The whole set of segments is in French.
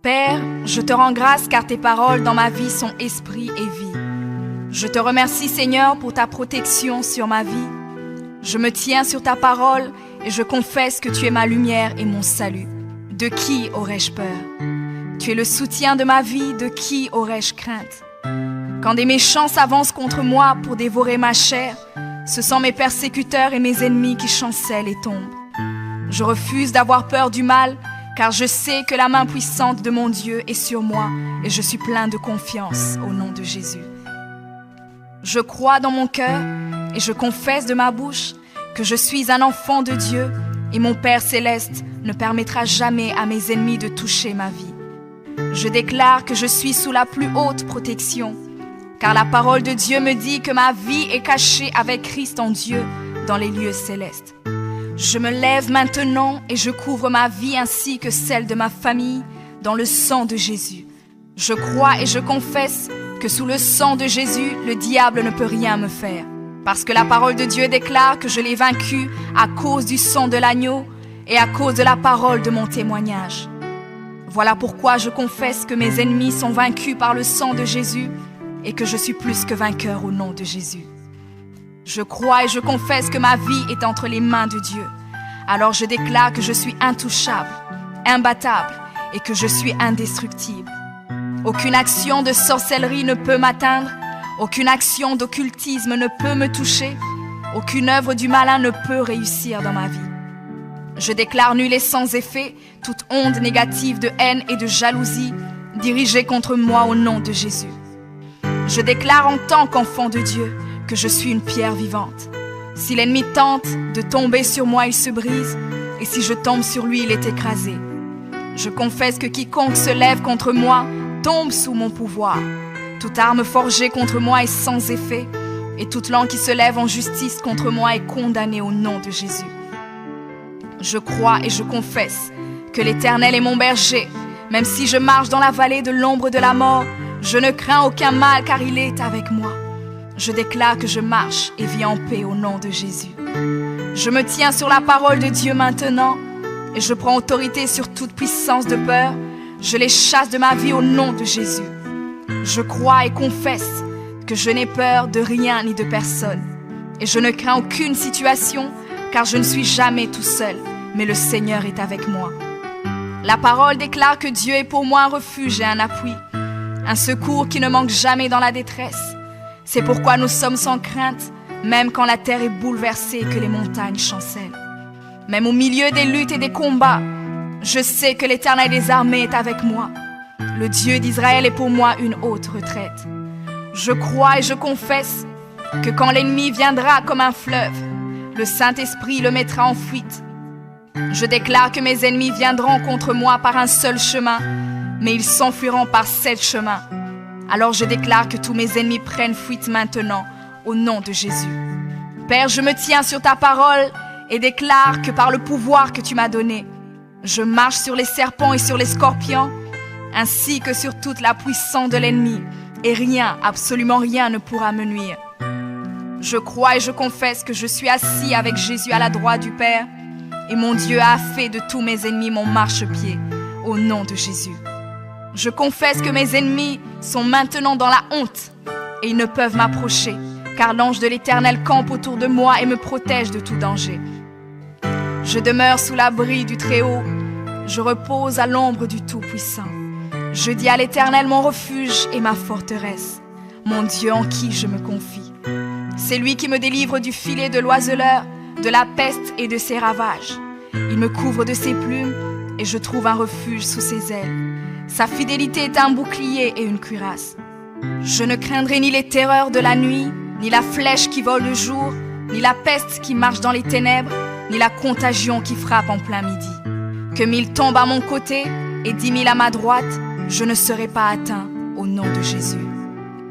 Père, je te rends grâce car tes paroles dans ma vie sont esprit et vie. Je te remercie Seigneur pour ta protection sur ma vie. Je me tiens sur ta parole et je confesse que tu es ma lumière et mon salut. De qui aurais-je peur? Tu es le soutien de ma vie, de qui aurais-je crainte? Quand des méchants s'avancent contre moi pour dévorer ma chair, ce sont mes persécuteurs et mes ennemis qui chancellent et tombent. Je refuse d'avoir peur du mal, car je sais que la main puissante de mon Dieu est sur moi et je suis plein de confiance au nom de Jésus. Je crois dans mon cœur et je confesse de ma bouche que je suis un enfant de Dieu et mon Père céleste ne permettra jamais à mes ennemis de toucher ma vie. Je déclare que je suis sous la plus haute protection, car la parole de Dieu me dit que ma vie est cachée avec Christ en Dieu dans les lieux célestes. Je me lève maintenant et je couvre ma vie ainsi que celle de ma famille dans le sang de Jésus. Je crois et je confesse que sous le sang de Jésus, le diable ne peut rien me faire. Parce que la parole de Dieu déclare que je l'ai vaincu à cause du sang de l'agneau et à cause de la parole de mon témoignage. Voilà pourquoi je confesse que mes ennemis sont vaincus par le sang de Jésus et que je suis plus que vainqueur au nom de Jésus. Je crois et je confesse que ma vie est entre les mains de Dieu. Alors je déclare que je suis intouchable, imbattable et que je suis indestructible. Aucune action de sorcellerie ne peut m'atteindre, aucune action d'occultisme ne peut me toucher, aucune œuvre du malin ne peut réussir dans ma vie. Je déclare nul et sans effet toute onde négative de haine et de jalousie dirigée contre moi au nom de Jésus. Je déclare en tant qu'enfant de Dieu que je suis une pierre vivante. Si l'ennemi tente de tomber sur moi, il se brise, et si je tombe sur lui, il est écrasé. Je confesse que quiconque se lève contre moi tombe sous mon pouvoir. Toute arme forgée contre moi est sans effet, et toute langue qui se lève en justice contre moi est condamnée au nom de Jésus. Je crois et je confesse que l'Éternel est mon berger. Même si je marche dans la vallée de l'ombre de la mort, je ne crains aucun mal car il est avec moi. Je déclare que je marche et vis en paix au nom de Jésus. Je me tiens sur la parole de Dieu maintenant et je prends autorité sur toute puissance de peur. Je les chasse de ma vie au nom de Jésus. Je crois et confesse que je n'ai peur de rien ni de personne. Et je ne crains aucune situation car je ne suis jamais tout seul, mais le Seigneur est avec moi. La parole déclare que Dieu est pour moi un refuge et un appui, un secours qui ne manque jamais dans la détresse. C'est pourquoi nous sommes sans crainte, même quand la terre est bouleversée et que les montagnes chancellent. Même au milieu des luttes et des combats, je sais que l'Éternel des armées est avec moi. Le Dieu d'Israël est pour moi une haute retraite. Je crois et je confesse que quand l'ennemi viendra comme un fleuve, le Saint-Esprit le mettra en fuite. Je déclare que mes ennemis viendront contre moi par un seul chemin, mais ils s'enfuiront par 7 chemins. Alors je déclare que tous mes ennemis prennent fuite maintenant, au nom de Jésus. Père, je me tiens sur ta parole et déclare que par le pouvoir que tu m'as donné, je marche sur les serpents et sur les scorpions, ainsi que sur toute la puissance de l'ennemi, et rien, absolument rien ne pourra me nuire. Je crois et je confesse que je suis assis avec Jésus à la droite du Père, et mon Dieu a fait de tous mes ennemis mon marchepied, au nom de Jésus. Je confesse que mes ennemis sont maintenant dans la honte, et ils ne peuvent m'approcher, car l'ange de l'Éternel campe autour de moi et me protège de tout danger. Je demeure sous l'abri du Très-Haut, je repose à l'ombre du Tout-Puissant. Je dis à l'Éternel mon refuge et ma forteresse, mon Dieu en qui je me confie. C'est lui qui me délivre du filet de l'oiseleur, de la peste et de ses ravages. Il me couvre de ses plumes et je trouve un refuge sous ses ailes. Sa fidélité est un bouclier et une cuirasse. Je ne craindrai ni les terreurs de la nuit, ni la flèche qui vole le jour, ni la peste qui marche dans les ténèbres, ni la contagion qui frappe en plein midi. Que 1000 tombent à mon côté et 10 000 à ma droite, je ne serai pas atteint au nom de Jésus.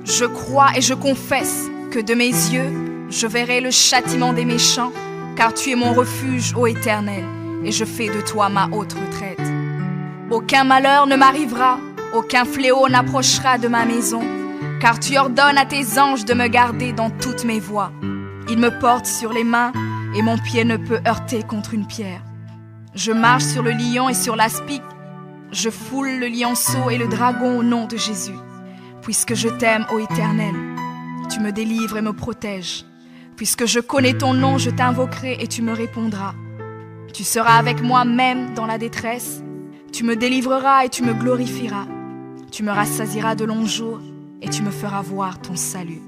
Je crois et je confesse que de mes yeux, je verrai le châtiment des méchants, car tu es mon refuge, ô Éternel, et je fais de toi ma haute retraite. Aucun malheur ne m'arrivera, aucun fléau n'approchera de ma maison, car tu ordonnes à tes anges de me garder dans toutes mes voies. Ils me portent sur les mains, et mon pied ne peut heurter contre une pierre. Je marche sur le lion et sur l'aspic, Je foule le lionceau et le dragon au nom de Jésus. Puisque je t'aime, ô Éternel, tu me délivres et me protèges. Puisque je connais ton nom, je t'invoquerai et tu me répondras. Tu seras avec moi même dans la détresse. Tu me délivreras et tu me glorifieras. Tu me rassasieras de longs jours et tu me feras voir ton salut.